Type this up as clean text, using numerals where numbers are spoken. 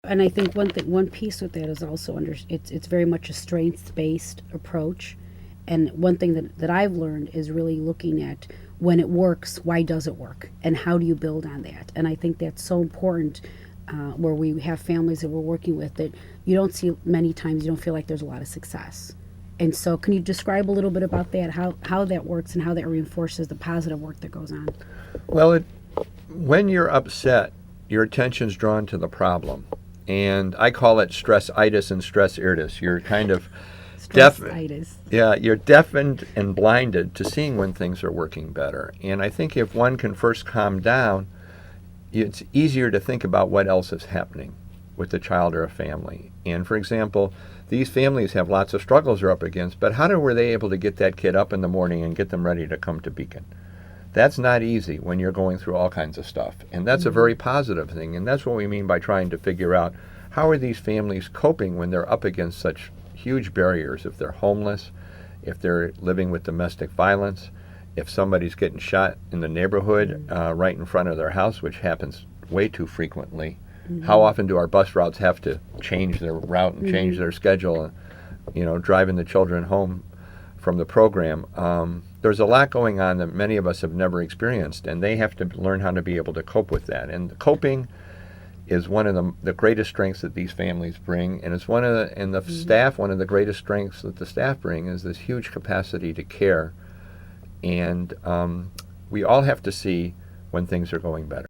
And I think one piece with that is also it's very much a strengths based approach. And one thing that I've learned is really looking at when it works, why does it work, and how do you build on that? And I think that's so important. Where we have families that we're working with that you don't see many times, you don't feel like there's a lot of success. And so, can you describe a little bit about that, how that works, and how that reinforces the positive work that goes on? Well, when you're upset, your attention's drawn to the problem. And I call it stressitis and stressitis. You're kind of deaf. Stressitis. Yeah, you're deafened and blinded to seeing when things are working better. And I think if one can first calm down, it's easier to think about what else is happening with the child or a family. And for example, these families have lots of struggles they're up against, but were they able to get that kid up in the morning and get them ready to come to Beacon? That's not easy when you're going through all kinds of stuff. And that's a very positive thing. And that's what we mean by trying to figure out how are these families coping when they're up against such huge barriers, if they're homeless, if they're living with domestic violence, if somebody's getting shot in the neighborhood right in front of their house, which happens way too frequently. How often do our bus routes have to change their route and change their schedule, driving the children home from the program? There's a lot going on that many of us have never experienced, and they have to learn how to be able to cope with that. And coping is one of the greatest strengths that these families bring, and it's the staff, one of the greatest strengths that the staff bring is this huge capacity to care. And we all have to see when things are going better.